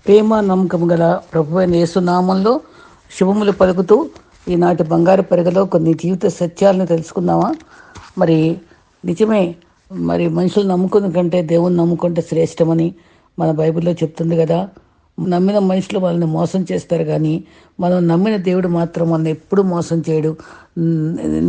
ప్రేమ నమ్మకం గల ప్రభువైన యేసు నామంలో శుభములు పలుకుతూ ఈనాటి బంగారు పెరగలో కొన్ని జీవిత సత్యాలను తెలుసుకుందామా. మరి నిజమే, మరి మనుషులు నమ్ముకున్న కంటే దేవుని నమ్ముకుంటే శ్రేష్టమని మన బైబిల్లో చెప్తుంది కదా. నమ్మిన మనుషులు మనల్ని మోసం చేస్తారు, కానీ మనం నమ్మిన దేవుడు మాత్రం మనల్ని ఎప్పుడూ మోసం చేయడు.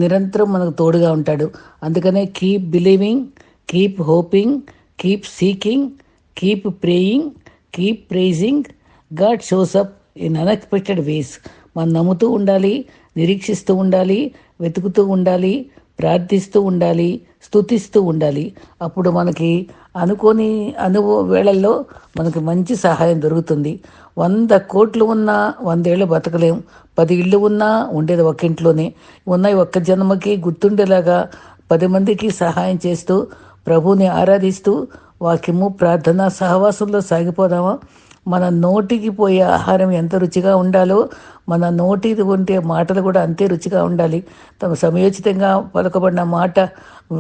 నిరంతరం మనకు తోడుగా ఉంటాడు. అందుకనే keep believing, keep hoping, keep seeking, keep praying, keep praising, God shows up in unexpected ways. మనం నమ్ముతూ ఉండాలి, నిరీక్షిస్తూ ఉండాలి, వెతుకుతూ ఉండాలి, ప్రార్థిస్తూ ఉండాలి, స్తుతిస్తూ ఉండాలి. అప్పుడు మనకి అనుకోని వేళల్లో మనకి మంచి సహాయం దొరుకుతుంది. 100 కోట్లు ఉన్నా 100 ఏళ్ళు బతకలేం. 10 ఇళ్ళు ఉన్నా ఉండేది ఒక్క ఇంట్లోనే. ఉన్న ఒక్క జన్మకి గుర్తుండేలాగా 10 మందికి సహాయం చేస్తూ ప్రభువుని ఆరాధిస్తూ వాక్యము ప్రార్థన సహవాసంలో సాగిపోదామా. మన నోటికి పోయే ఆహారం ఎంత రుచిగా ఉండాలో మన నోటికి ఉంటే మాటలు కూడా అంతే రుచిగా ఉండాలి. తమ సమయోచితంగా పలుకబడిన మాట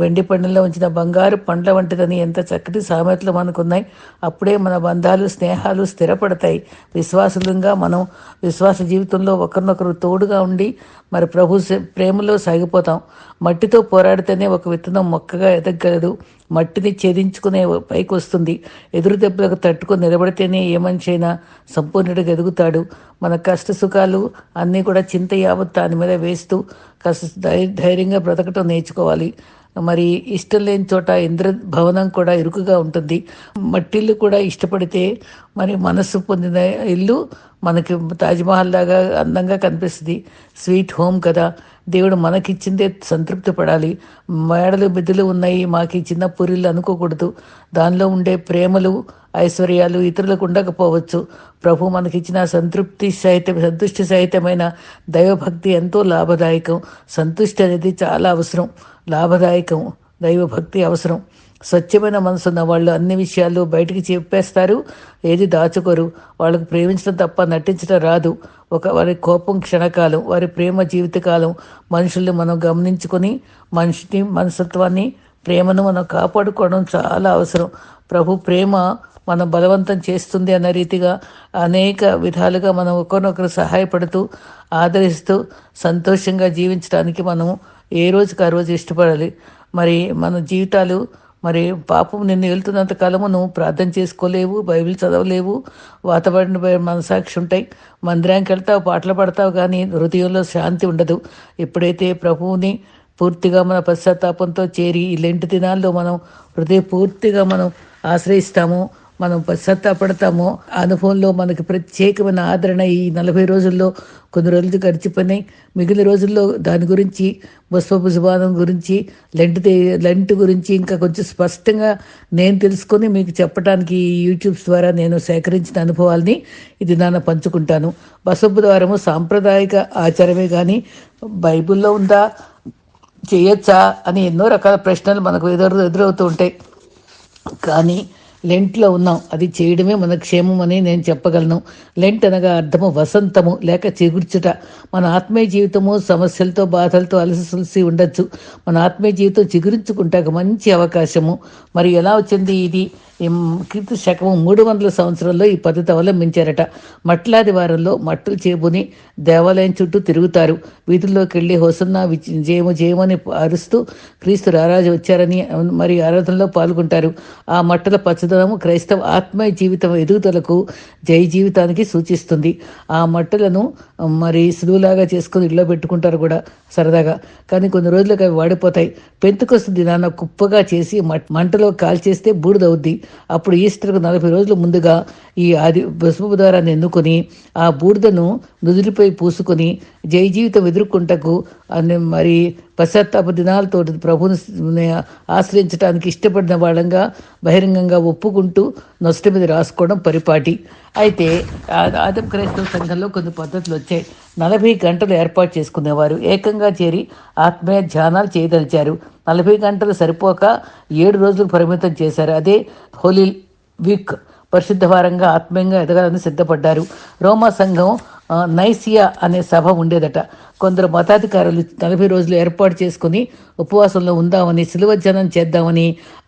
వెండి పండ్లలో ఉంచిన బంగారు పండ్ల వంటిదని ఎంత చక్కటి సామెతలు మనకున్నాయి. అప్పుడే మన బంధాలు స్నేహాలు స్థిరపడతాయి. విశ్వాసులంగా మనం విశ్వాస జీవితంలో ఒకరినొకరు తోడుగా ఉండి మరి ప్రభు ప్రేమలో సాగిపోతాం. మట్టితో పోరాడితేనే ఒక విత్తనం మొక్కగా ఎదగలదు. మట్టిని ఛేదించుకునే పైకి వస్తుంది. ఎదురు దెబ్బలకు తట్టుకొని నిలబడితేనే ఏ మనిషి అయినా సంపూర్ణుడిగా ఎదుగుతాడు. మన కష్ట సుఖాలు అన్నీ కూడా చింత యావత్ దాని మీద వేస్తూ ధైర్యంగా బ్రతకటం నేర్చుకోవాలి. మరి ఇష్టం లేని చోట ఇంద్ర భవనం కూడా ఇరుకుగా ఉంటుంది. మట్టిల్లు కూడా ఇష్టపడితే మరి మనస్సు పొందిన ఇల్లు మనకి తాజ్మహల్ లాగా అందంగా కనిపిస్తుంది. స్వీట్ హోమ్ కదా. దేవుడు మనకిచ్చిందే సంతృప్తి పడాలి. మేడలు మిద్దులు ఉన్నాయి, మాకు చిన్న పూరిళ్ళు అనుకోకూడదు. దానిలో ఉండే ప్రేమలు ఐశ్వర్యాలు ఇతరులకు ఉండకపోవచ్చు. ప్రభు మనకిచ్చిన సంతుష్టి సహితమైన దైవభక్తి ఎంతో లాభదాయకం. సంతుష్టి అనేది చాలా అవసరం, లాభదాయకం. దైవభక్తి అవసరం. స్వచ్ఛమైన మనసు ఉన్న వాళ్ళు అన్ని విషయాలు బయటికి చెప్పేస్తారు, ఏది దాచుకోరు. వాళ్ళకు ప్రేమించడం తప్ప నటించడం రాదు. వారి కోపం క్షణకాలం, వారి ప్రేమ జీవితకాలం. మనుషుల్ని మనం గమనించుకొని మనస్తత్వాన్ని ప్రేమను మనం కాపాడుకోవడం చాలా అవసరం. ప్రభు ప్రేమ మనం బలవంతం చేస్తుంది అన్న రీతిగా అనేక విధాలుగా మనం ఒకరినొకరు సహాయపడుతూ ఆదరిస్తూ సంతోషంగా జీవించడానికి మనం ఏ రోజుకి ఆ రోజు ఇష్టపడాలి. మరి మన జీవితాలు మరి పాపం నిన్ను వెళ్తున్నంత కాలము నువ్వు ప్రార్థన చేసుకోలేవు, బైబిల్ చదవలేవు, వాతావరణ మనసాక్షి ఉంటాయి. మందిరానికి వెళ్తావు, పాటలు పడతావు, కానీ హృదయంలో శాంతి ఉండదు. ఎప్పుడైతే ప్రభువుని పూర్తిగా మన పశ్చాత్తాపంతో చేరి ఈ లెంటి దినాల్లో మనం పూర్తిగా మనం ఆశ్రయిస్తాము, మనం పశ్చాత్తాపడతామో అనుభవంలో మనకి ప్రత్యేకమైన ఆదరణ ఈ 40 రోజుల్లో కొన్ని రోజులు గడిచిపోయినాయి. మిగిలిన రోజుల్లో దాని గురించి పుష్పభుజబానం గురించి లెంట్ గురించి ఇంకా కొంచెం స్పష్టంగా నేను తెలుసుకొని మీకు చెప్పడానికి యూట్యూబ్స్ ద్వారా నేను సేకరించిన అనుభవాల్ని ఇది నాన్న పంచుకుంటాను. బసవబుధవారము సాంప్రదాయిక ఆచారమే కానీ బైబిల్లో ఉందా, చేయొచ్చా అని ఎన్నో రకాల ప్రశ్నలు మనకు ఎదురవుతూ ఉంటాయి. కానీ లెంట్లో ఉన్నాం, అది చేయడమే మన క్షేమం అని నేను చెప్పగలను. లెంట్ అనగా అర్థము వసంతము లేక చిగుర్చుట. మన ఆత్మీయ జీవితము సమస్యలతో బాధలతో అలసి ఉండొచ్చు. మన ఆత్మీయ జీవితం చిగురించుకుంటాక మంచి అవకాశము. మరి ఎలా వచ్చింది ఇది? క్రీస్తు శకము 300 సంవత్సరంలో ఈ పద్ధతి అవలంబించారట. మట్లాది వారంలో మట్టులు చేబుని దేవాలయం చుట్టూ తిరుగుతారు. వీధుల్లోకి వెళ్ళి హోసన్నా జయము జయమని అరుస్తూ క్రీస్తు రారాజు వచ్చారని మరి ఆరాధనలో పాల్గొంటారు. ఆ మట్టల పచ్చదనము క్రైస్తవ ఆత్మీయ జీవితం ఎదుగుదలకు జై జీవితానికి సూచిస్తుంది. ఆ మట్టలను మరి సులువులాగా చేసుకుని ఇళ్ళలో పెట్టుకుంటారు కూడా సరదాగా. కానీ కొన్ని రోజులకు అవి వాడిపోతాయి. పెంతుకొస్తు దినాన కుప్పగా చేసి మంటలో కాల్చేస్తే బూడిదవుద్ది. అప్పుడు ఈస్టర్కు 40 రోజుల ముందుగా ఈ బసవబుధవారాన్ని ఎన్నుకొని ఆ బూడిదను నుదుటిపై పూసుకొని జై జీవితం ఎదుర్కొంటకు మరి పశ్చాత్తాప దినాలతో ప్రభుని ఆశ్రయించడానికి ఇష్టపడిన వాళ్ళంగా బహిరంగంగా ఒప్పుకుంటూ నొసటి మీద రాసుకోవడం పరిపాటి. అయితే ఆదం క్రైస్తవ సంఘంలో కొన్ని పద్ధతులు వచ్చాయి. 40 గంటలు ఏర్పాటు చేసుకునేవారు. ఏకంగా చేరి ఆత్మీయ ధ్యానాలు చేయదలిచారు. 40 గంటలు సరిపోక 7 రోజులకు పరిమితం చేశారు. అదే హోలీ వీక్. పరిశుద్ధ వారంగా ఆత్మీయంగా ఎదగాలని సిద్ధపడ్డారు. రోమా సంఘం నైసియా అనే సభ ఉండేదట. కొందరు మతాధికారులు 40 రోజులు ఏర్పాటు చేసుకుని ఉపవాసంలో ఉందామని, శిలువజ్జనం చేద్దామని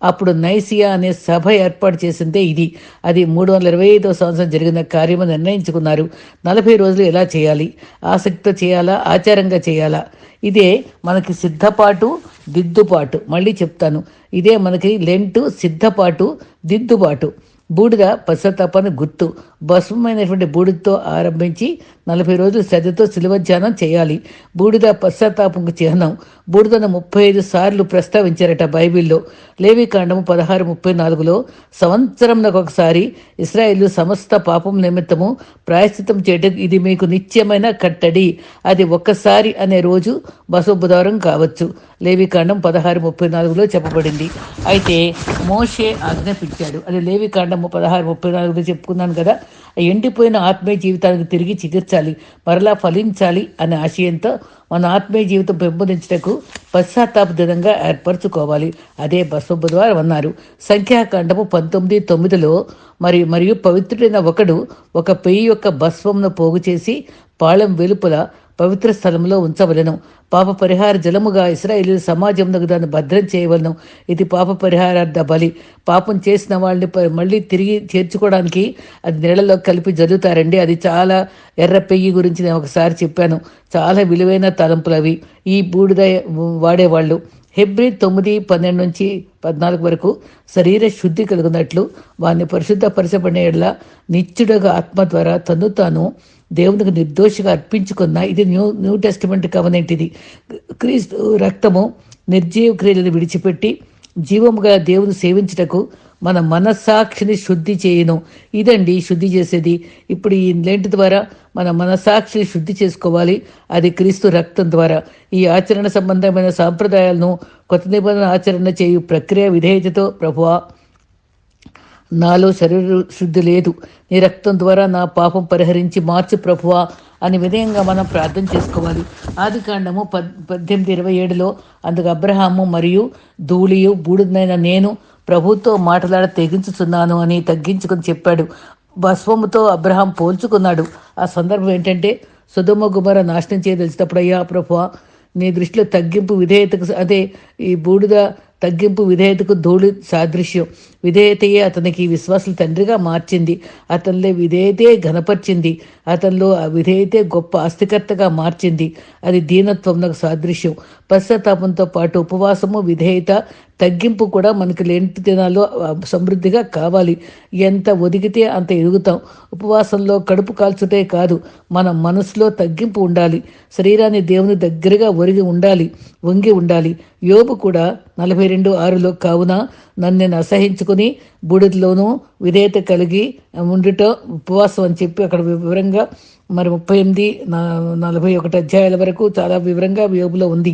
అప్పుడు నైసియా అనే సభ ఏర్పాటు చేసిందే ఇది. అది 325వ సంవత్సరం జరిగిన కార్యమని నిర్ణయించుకున్నారు. 40 రోజులు ఎలా చేయాలి? ఆసక్తితో చేయాలా, ఆచారంగా చేయాలా? ఇదే మనకి సిద్ధపాటు, దిద్దుబాటు. మళ్ళీ చెప్తాను, ఇదే మనకి లెంటు, సిద్ధపాటు, దిద్దుబాటు. బూడిద పశ్చాత్తాపాన్ని గుర్తు. భస్మమైనటువంటి బూడిదతో ఆరంభించి 40 రోజులు శ్రద్ధతో శిలువధ్యానం చేయాలి. బూడిద పశ్చాత్తాపంకు చిహ్నం. బూడిదను 35 సార్లు ప్రస్తావించారట బైబిల్లో. లేవికాండము 16:34లో సంవత్సరంలో ఒకసారి ఇశ్రాయేలు సమస్త పాపం నిమిత్తము ప్రాయశ్చిత్తం చేయటం ఇది మీకు నిత్యమైన కట్టడి. అది ఒక్కసారి అనే రోజు బసవ బుధవారం కావచ్చు. లేవికాండం 16:34లో చెప్పబడింది. అయితే మోషే ఆజ్ఞాపించాడు. అది లేవికాండము 16:34లో చెప్పుకున్నాను కదా. ఎండిపోయిన ఆత్మీయ జీవితానికి తిరిగి చికిత్సాలి, మరలా ఫలించాలి అనే ఆశయంతో మన ఆత్మీయ జీవితం పెంపొందించటకు పశ్చాత్తాప దినంగా ఏర్పరచుకోవాలి. అదే బసవ బుధవారం అన్నారు. సంఖ్యాకాండము 19:9లో మరియు పవిత్రుడైన ఒకడు ఒక పెయ్యి యొక్క భస్వంను పోగు చేసి పాళెం వెలుపల పవిత్ర స్థలంలో ఉంచవలను. పాప పరిహార జలముగా ఇశ్రాయేలు సమాజంలో దాన్ని భద్రం చేయవలను. ఇది పాప పరిహారార్థ బలి. పాపం చేసిన వాళ్ళని మళ్ళీ తిరిగి చేర్చుకోవడానికి అది నీళ్ళలో కలిపి జరుగుతారండి. అది చాలా ఎర్ర పెయ్యి గురించి నేను ఒకసారి చెప్పాను. చాలా విలువైన తలంపులు అవి. ఈ బూడిద వాడేవాళ్ళు. హెబ్రీ 9:12-14 వరకు శరీర శుద్ధి కలుగునట్లు వారిని పరిశుద్ధపరచబడిన ఎడల నిత్యుడుగా ఆత్మ ద్వారా తను తాను దేవునికి నిర్దోషిగా అర్పించుకున్న ఇది న్యూ టెస్టిమెంట్ కవనెంట్. ఇది క్రీస్తు రక్తము నిర్జీవ క్రియలను విడిచిపెట్టి జీవము గల దేవుని సేవించుటకు మన మనస్సాక్షిని శుద్ధి చేయను. ఇదండి శుద్ధి చేసేది. ఇప్పుడు ఈ లెంట్ ద్వారా మన మనస్సాక్షిని శుద్ధి చేసుకోవాలి. అది క్రీస్తు రక్తం ద్వారా. ఈ ఆచరణ సంబంధమైన సాంప్రదాయాలను కొత్త నిబంధన ఆచరణ చేయు ప్రక్రియ విధేయతతో, ప్రభువా నాలో శరీర శుద్ధి లేదు, నీ రక్తం ద్వారా నా పాపం పరిహరించి మార్చు ప్రభువా అని విధేయంగా మనం ప్రార్థన చేసుకోవాలి. ఆదికాండము 18:27లో అందుకు అబ్రహాము మరియు ధూళియు బూడిదైన నేను ప్రభుతో మాట్లాడ తెగించుతున్నాను అని తగ్గించుకుని చెప్పాడు. భస్వముతో అబ్రహాం పోల్చుకున్నాడు. ఆ సందర్భం ఏంటంటే సొదొమ గొమొర్రా నాశనం చేయదలిచినప్పుడు, అయ్యా ప్రభువా నీ దృష్టిలో తగ్గింపు విధేయతకు, అదే ఈ బూడిద తగ్గింపు విధేయతకు ధూళి సాదృశ్యం. విధేయతయే అతనికి విశ్వాసుల తండ్రిగా మార్చింది. అతనిలో విధేయతే ఘనపరిచింది. అతనిలో ఆ విధేయతే గొప్ప ఆస్తికర్తగా మార్చింది. అది దీనత్వంకు సాదృశ్యం. పశ్చాత్తాపంతో పాటు ఉపవాసము, విధేయత, తగ్గింపు కూడా మనకి లెంట్ దినాల్లో సమృద్ధిగా కావాలి. ఎంత ఒదిగితే అంత ఎదుగుతాం. ఉపవాసంలో కడుపు కాల్చుటే కాదు, మన మనసులో తగ్గింపు ఉండాలి. శరీరాన్ని దేవుని దగ్గరగా వంగి ఉండాలి. యోబు కూడా 42:6లో కావున నన్ను నేను అసహించుకుని బూడిదలోనూ విధేయత కలిగి ఉండుట ఉపవాసం అని చెప్పి అక్కడ వివరంగా 38-41 అధ్యాయాల వరకు చాలా వివరంగా యోబులో ఉంది.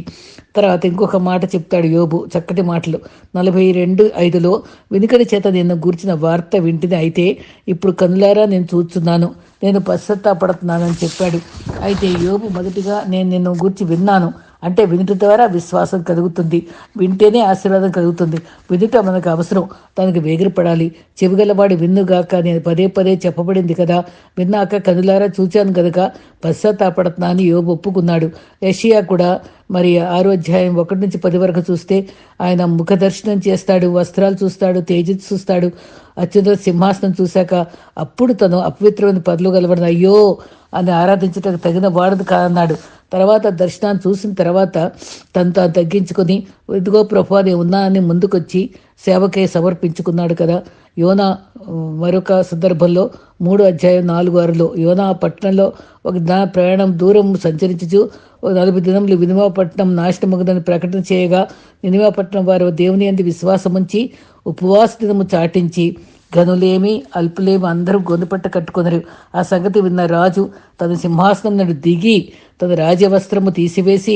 తర్వాత ఇంకొక మాట చెప్తాడు యోబు, చక్కటి మాటలు. 42:5లో వెనుకటి చేత నిన్ను గూర్చిన వార్త వింటిని, అయితే ఇప్పుడు కనులారా నేను చూస్తున్నాను, నేను పశ్చాత్తాపడుతున్నానని చెప్పాడు. అయితే యోబు మొదటిగా నేను నిన్ను గూర్చి విన్నాను అంటే వినుట ద్వారా విశ్వాసం కలుగుతుంది. వింటేనే ఆశీర్వాదం కలుగుతుంది. వినుట మనకు అవసరం, దానికి వేగిరపడాలి. చెవిగలవాడి విన్నుగాక నేను పదే చెప్పబడింది కదా. విన్నాక కనులారా చూచాను కనుక పశ్చాత్తాపడుతున్నా అని యోబు ఒప్పుకున్నాడు. యెషయా కూడా 6వ అధ్యాయం 1-10 వరకు చూస్తే ఆయన ముఖ దర్శనం చేస్తాడు, వస్త్రాలు చూస్తాడు, తేజస్సు చూస్తాడు, అత్యున్నత సింహాసనం చూశాక అప్పుడు తను అపవిత్రమైన పనులు గలవాడిని అయ్యో అని ఆరాధించటకు తగిన వాడదు కాదన్నాడు. తర్వాత దర్శనాన్ని చూసిన తర్వాత తను తగ్గించుకొని ఇదిగో ప్రభువా నేను ఉన్నా అని ముందుకొచ్చి సేవకే సమర్పించుకున్నాడు కదా. యోనా మరొక సందర్భంలో 3వ అధ్యాయం 4-6లో యోనా పట్టణంలో ఒక ప్రయాణం దూరం సంచరించుచు 40 దినములు నినివే పట్టణం నాశనమగుదని ప్రకటన చేయగా నినివే పట్టణం వారు దేవుని యందు విశ్వాసముంచి ఉపవాస దినము చాటించి గనులేమి అల్పులేమి అందరూ గొంతుపట్ట కట్టుకున్నారు. ఆ సంగతి విన్న రాజు తన సింహాసనం నుండి దిగి తన రాజవస్త్రము తీసివేసి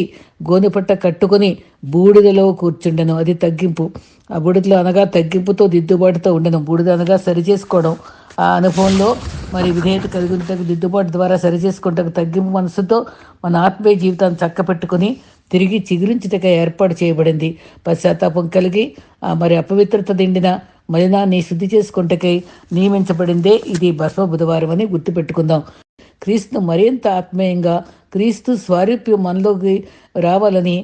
గోనెపట్ట కట్టుకొని బూడిదలో కూర్చుండెను. అది తగ్గింపు. ఆ బూడిదలో అనగా తగ్గింపుతో దిద్దుబాటుతో ఉండను. బూడిద అనగా సరిచేసుకోవడం. ఆ అనుభవంలో విధేయత కలిగినకు దిద్దుబాటు ద్వారా సరిచేసుకుంటకు తగ్గింపు మనసుతో మన ఆత్మీయ జీవితాన్ని చక్కపెట్టుకుని తిరిగి చిగురించుటగా ఏర్పాటు చేయబడింది. పశ్చాత్తాపం కలిగి అపవిత్రత నిండిన మలినాన్ని శుద్ధి చేసుకుంటకై నియమించబడిందే ఇది బసవ బుధవారం అని గుర్తుపెట్టుకుందాం. క్రీస్తును మరింత ఆత్మీయంగా క్రీస్తు స్వారూప్యం మనలోకి రావాలని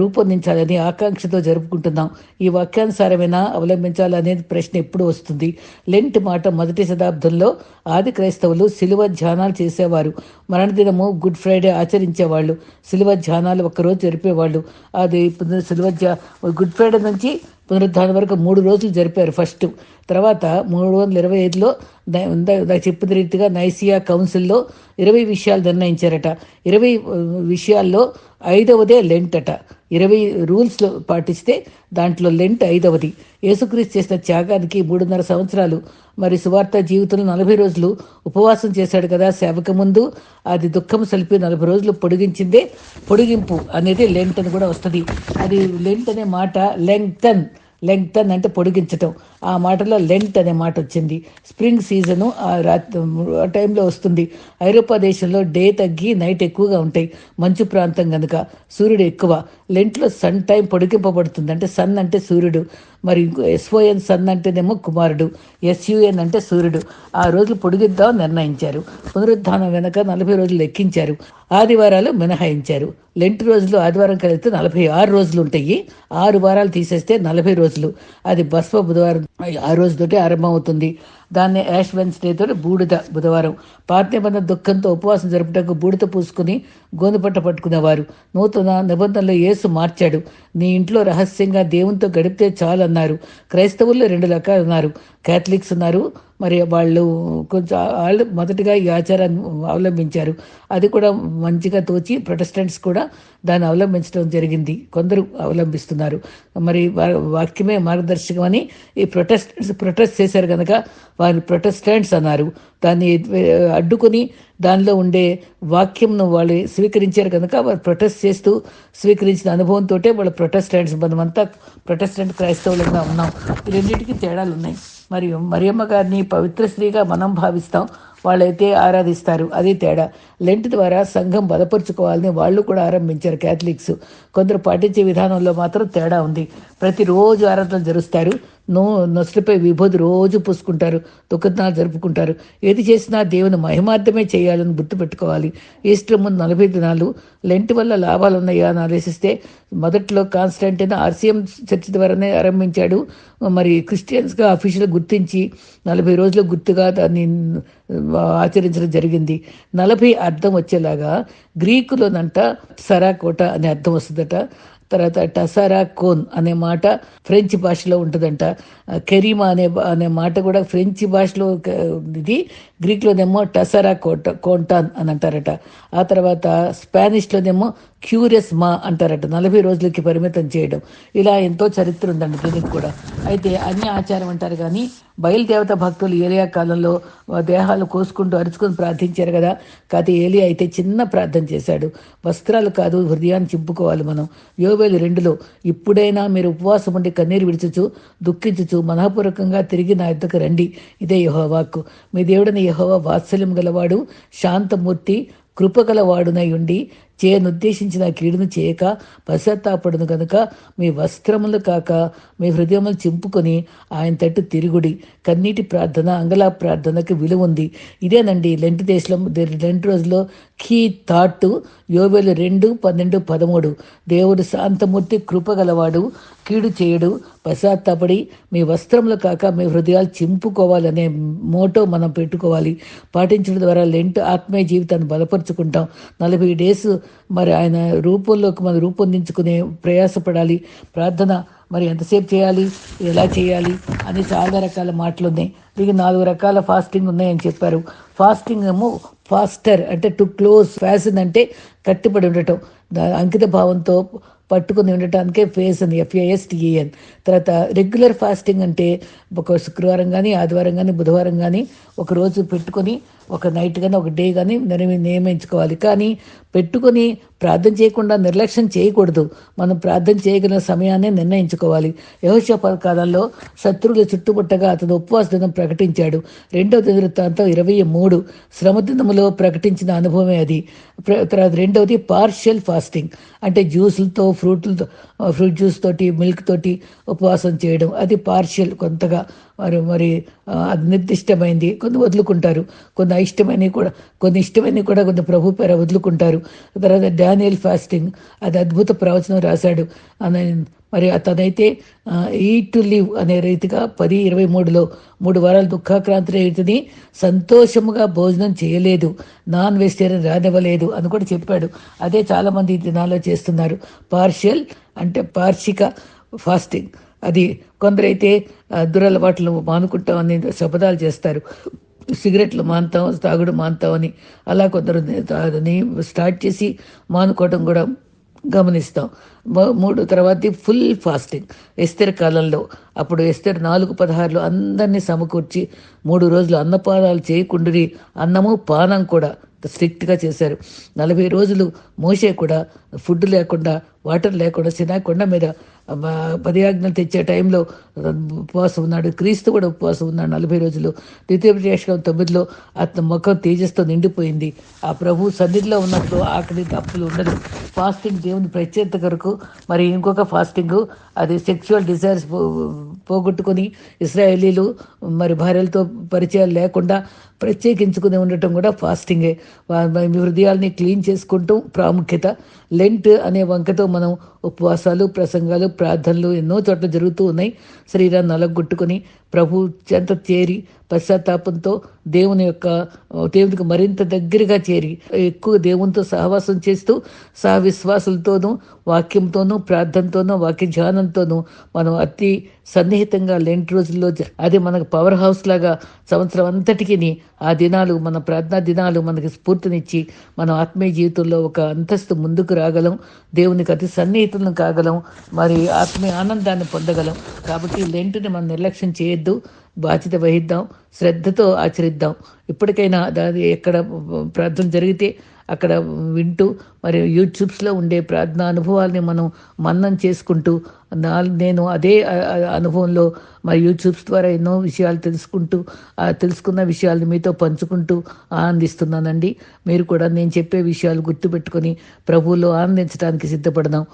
రూపొందించాలని ఆకాంక్షతో జరుపుకుంటున్నాం. ఈ వాక్యానుసారమైనా అవలంబించాలనేది ప్రశ్న ఎప్పుడు వస్తుంది. లెంట్ మాట మొదటి శతాబ్దంలో ఆది క్రైస్తవులు శిలువ ధ్యానాలు చేసేవారు. మరణదినము గుడ్ ఫ్రైడే ఆచరించేవాళ్ళు. శిలువ ధ్యానాలు ఒక్కరోజు జరిపేవాళ్ళు. అది గుడ్ ఫ్రైడే నుంచి పునరుద్ధానం వరకు 3 రోజులు జరిపారు ఫస్ట్. తర్వాత 325లో చెప్పిన రీతిగా నైసియా కౌన్సిల్లో 20 విషయాలు నిర్ణయించారట. 20 విషయాల్లో 5వదే లెంట్ అట. 20 రూల్స్ పాటిస్తే దాంట్లో లెంట్ 5వది. యేసుక్రీస్తు చేసిన త్యాగానికి 3.5 సంవత్సరాలు. మరి సువార్త జీవితంలో 40 రోజులు ఉపవాసం చేశాడు కదా సేవకు ముందు. అది దుఃఖం సలిపి 40 రోజులు పొడిగింపు అనేది లెంట్ అని కూడా వస్తుంది. అది లెంట్ అనే మాట లెంగ్తన్ అంటే పొడిగించటం. ఆ మాటలో లెంట్ అనే మాట వచ్చింది. స్ప్రింగ్ సీజను ఆ టైంలో వస్తుంది. ఐరోపా దేశంలో డే తగ్గి నైట్ ఎక్కువగా ఉంటాయి. మంచు ప్రాంతం కనుక సూర్యుడు ఎక్కువ. లెంట్లో సన్ టైం పొడిగింపబడుతుంది. అంటే సన్ అంటే సూర్యుడు. మరి SON సన్ అంటేనేమో కుమారుడు, SUN అంటే సూర్యుడు. ఆ రోజులు పొడిగిద్దాం నిర్ణయించారు. పునరుద్ధానం వెనక 40 రోజులు లెక్కించారు. ఆదివారాలు మినహాయించారు. లెంట్ రోజులు ఆదివారం కలిగితే 46 రోజులు ఉంటాయి. 6 వారాలు తీసేస్తే 40 రోజులు. అది భస్మ బుధవారం ఆ రోజుతోటి ఆరంభమవుతుంది. దాన్ని యాష్ వెన్స్డే తోటి బూడిద బుధవారం. పాత నిబంధన దుఃఖంతో ఉపవాసం జరుపుటకు బూడిద పూసుకుని గోనుపట్ట పట్టుకునేవారు. నూతన నిబంధనలో యేసు మార్చాడు. నీ ఇంట్లో రహస్యంగా దేవునితో గడిపితే చాలు అన్నారు. క్రైస్తవుల్లో 2 రకాలు ఉన్నారు. క్యాథలిక్స్ ఉన్నారు. మరి వాళ్ళు మొదటిగా ఈ ఆచారాన్ని అవలంబించారు. అది కూడా మంచిగా తోచి ప్రొటెస్టెంట్స్ కూడా దాన్ని అవలంబించడం జరిగింది. కొందరు అవలంబిస్తున్నారు. మరి వాక్యమే మార్గదర్శకం అని ఈ ప్రొటెస్ట్ చేశారు కనుక వారిని ప్రొటెస్టెంట్స్ అన్నారు. దాన్ని అడ్డుకొని దానిలో ఉండే వాక్యంను వాళ్ళు స్వీకరించారు కనుక వారు ప్రొటెస్ట్ చేస్తూ స్వీకరించిన అనుభవంతో వాళ్ళు ప్రొటెస్టెంట్స్. మనమంతా ప్రొటెస్టెంట్ క్రైస్తవులుగా ఉన్నాం. ఈ రెండింటికి తేడాలు ఉన్నాయి. మరియు మరియమ్మ గారిని పవిత్ర స్త్రీగా మనం భావిస్తాం, వాళ్ళైతే ఆరాధిస్తారు. అది తేడా. లెంట్ ద్వారా సంఘం బలపరుచుకోవాలని వాళ్ళు కూడా ఆరంభించారు క్యాథలిక్స్. కొందరు పాటించే విధానంలో మాత్రం తేడా ఉంది. ప్రతిరోజు ఆరాధనలు జరుస్తారు. నొసటిపై విభూది రోజు పూసుకుంటారు. దుఃఖదినాలు జరుపుకుంటారు. ఏది చేసినా దేవుని మహిమార్థమే చేయాలని గుర్తుపెట్టుకోవాలి. ఈస్టర్ ముందు 40 దినాలు. లెంట్ వల్ల లాభాలు ఉన్నాయా అని ఆలోచిస్తే మొదట్లో కాన్స్టాంటిన్ RCM చర్చ్ ద్వారానే ఆరంభించాడు. మరి క్రిస్టియన్స్గా అఫీషియల్ గుర్తించి 40 రోజుల గుర్తుగా దాన్ని ఆచరించడం జరిగింది. 40 అర్థం వచ్చేలాగా గ్రీకులోనంట సరాకోట అనే అర్థం వస్తుందట. తర్వాత టసారా కోన్ అనే మాట ఫ్రెంచ్ భాషలో ఉంటుందంట. కెరీమా అనే మాట కూడా ఫ్రెంచ్ భాషలో ఇది. గ్రీక్లోనేమో టసారా కోంటాన్ అని అంటారట. ఆ తర్వాత స్పానిష్లోనేమో క్యూరియస్ మా అంటారట. 40 రోజులకి పరిమితం చేయడం. ఇలా ఎంతో చరిత్ర ఉందండి దీనికి కూడా. అయితే అన్ని ఆచారం అంటారు కానీ బయలుదేవత భక్తులు ఏలియా కాలంలో దేహాలు కోసుకుంటూ అరుచుకొని ప్రార్థించారు కదా. కాదు ఏలియా అయితే చిన్న ప్రార్థన చేశాడు. వస్త్రాలు కాదు హృదయాన్ని చింపుకోవాలి మనం. యోవేలు 2లో ఇప్పుడైనా మీరు ఉపవాసం ఉండి కన్నీరు విడుచుచు దుఃఖించుచు మనఃపూర్వకంగా తిరిగి నా యుద్ధకు రండి. ఇదే యెహోవా వాక్కు. మీ దేవుడని యెహోవా వాత్సల్యం గలవాడు, శాంతమూర్తి, కృపగలవాడునై ఉండి చేయనుద్దేశించిన కీడును చేయక పశ్చాత్తాపడును గనుక మీ వస్త్రములు కాక మీ హృదయములు చింపుకొని ఆయన తట్టు తిరుగుడి. కన్నీటి ప్రార్థన అంగలా ప్రార్థనకు విలువ ఉంది. ఇదేనండి లెంట్ రోజులో కీ థాట్. యోవేలు 2:12-13. దేవుడు శాంతమూర్తి, కృపగలవాడు, కీడు చేయడు, పశ్చాత్తాపడి మీ వస్త్రములు కాక మీ హృదయాలు చింపుకోవాలనే మోటో మనం పెట్టుకోవాలి. పాటించడం ద్వారా లెంట్ ఆత్మీయ జీవితాన్ని బలపరుచుకుంటాం. 40 డేస్ మరి ఆయన రూపంలోకి మనం రూపొందించుకునే ప్రయాసపడాలి. ప్రార్థన మరి ఎంతసేపు చేయాలి, ఎలా చేయాలి అని చాలా రకాల మాటలు ఉన్నాయి. దీనికి 4 రకాల ఫాస్టింగ్ ఉన్నాయని చెప్పారు. ఫాస్టింగ్ ఏమో ఫాస్టర్ అంటే టు క్లోజ్, ఫ్యాసిన్ అంటే కట్టుబడి ఉండటం, అంకిత భావంతో పట్టుకుని ఉండటానికే ఫేస్ అని FASTEN. తర్వాత రెగ్యులర్ ఫాస్టింగ్ అంటే ఒక శుక్రవారం కానీ ఆదివారం కానీ బుధవారం కానీ ఒక రోజు పెట్టుకొని ఒక నైట్ కానీ ఒక డే కానీ నియమించుకోవాలి. కానీ పెట్టుకొని ప్రార్థన చేయకుండా నిర్లక్ష్యం చేయకూడదు. మనం ప్రార్థన చేయగలిగిన సమయాన్ని నిర్ణయించుకోవాలి. యెహోషువ కాలంలో శత్రువులు చుట్టుముట్టగా అతను ఉపవాస దినం ప్రకటించాడు. 2వ దినవృత్తాంతం 23 శ్రమ దినములో ప్రకటించిన అనుభవమే అది. తర్వాత 2వది పార్షియల్ ఫాస్టింగ్ అంటే జ్యూసులతో ఫ్రూట్ జ్యూస్ తోటి మిల్క్ తోటి ఉపవాసం చేయడం. అది పార్షియల్, కొంతగా మరి అది నిర్దిష్టమైంది, కొన్ని వదులుకుంటారు. కొన్ని ఇష్టమైనవి కూడా కొంత ప్రభు పేర వదులుకుంటారు. తర్వాత డానియల్ ఫాస్టింగ్, అది అద్భుత ప్రవచనం రాశాడు. అని మరి అతనైతే ఈట్ టు లివ్ అనే రీతిగా 10:23లో 3 వారాలు దుఃఖాక్రాంతి రీతిని సంతోషముగా భోజనం చేయలేదు, నాన్ వెజిటేరియన్ రానివ్వలేదు అని కూడా చెప్పాడు. అదే చాలామంది ఈ దినాల్లో చేస్తున్నారు. పార్షియల్ అంటే పార్షిక ఫాస్టింగ్. అది కొందరైతే దురలవాట్లు మానుకుంటామని శపథాలు చేస్తారు. సిగరెట్లు మానుతాం, తాగుడు మానుతాం అని. అలా కొందరు దాన్ని స్టార్ట్ చేసి మానుకోవడం కూడా గమనిస్తాం. 3 తర్వాత ఫుల్ ఫాస్టింగ్ ఎస్తేర్ కాలంలో. అప్పుడు ఎస్తేర్ 4:16 అందరినీ సమకూర్చి 3 రోజులు అన్నపానాలు చేయకుండాని, అన్నము పానం కూడా స్ట్రిక్ట్గా చేశారు. 40 రోజులు మోషే కూడా ఫుడ్ లేకుండా, వాటర్ లేకుండా సినాయి కొండ మీద 10 ఆజ్ఞలు తెచ్చే టైంలో ఉపవాసం ఉన్నాడు. క్రీస్తు కూడా ఉపవాసం ఉన్నాడు 40 రోజులు. ద్వితీయోపదేశకం 9లో అతని ముఖం తేజస్తో నిండిపోయింది. ఆ ప్రభు సన్నిధిలో ఉన్నప్పుడు ఆకలి తప్పులు ఉండదు. ఫాస్టింగ్ దేవుని ప్రత్యేకత కొరకు. మరి ఇంకొక ఫాస్టింగ్, అది సెక్షువల్ డిజైర్స్ పోగొట్టుకొని ఇశ్రాయేలీలు మరి భార్యలతో పరిచయాలు లేకుండా ప్రత్యేకించుకుని ఉండటం కూడా ఫాస్టింగే. మీ హృదయాల్ని క్లీన్ చేసుకుంటూ ప్రాముఖ్యత. లెంట్ అనే వంకతో మనం ఉపవాసాలు, ప్రసంగాలు, ప్రార్థనలు ఎన్నో చోట్ల జరుగుతూ ఉన్నాయి. శరీరాన్ని నలగొట్టుకుని ప్రభు చెంత చేరి పశ్చాత్తాపంతో దేవునికి మరింత దగ్గరగా చేరి ఎక్కువ దేవునితో సహవాసం చేస్తూ విశ్వాసులతోనూ, వాక్యంతోనూ, ప్రార్థనతోనూ, వాక్య ధ్యానంతోనూ మనం అతి సన్నిహితంగా లెంట్ రోజుల్లో అది మనకు పవర్ హౌస్ లాగా సంవత్సరం అంతటికి ఆ దినాలు, మన ప్రార్థనా దినాలు మనకి స్ఫూర్తినిచ్చి మనం ఆత్మీయ జీవితంలో ఒక అంతస్తు ముందుకు రాగలం, దేవునికి అతి సన్నిహితులను కాగలం, మరి ఆత్మీయ ఆనందాన్ని పొందగలం. కాబట్టి లెంట్ని మనం నిర్లక్ష్యం చేయొద్దు, బాధ్యత వహిద్దాం, శ్రద్ధతో ఆచరిద్దాం. ఇప్పటికైనా దాని ఎక్కడ ప్రార్థన జరిగితే అక్కడ వింటూ, మరి యూట్యూబ్స్లో ఉండే ప్రార్థనా అనుభవాల్ని మనం మననం చేసుకుంటూ, నేను అదే అనుభవంలో మరి యూట్యూబ్స్ ద్వారా ఎన్నో విషయాలు తెలుసుకున్న విషయాలను మీతో పంచుకుంటూ ఆనందిస్తున్నానండి. మీరు కూడా నేను చెప్పే విషయాలు గుర్తుపెట్టుకొని ప్రభువులో ఆనందించడానికి సిద్ధపడదాం.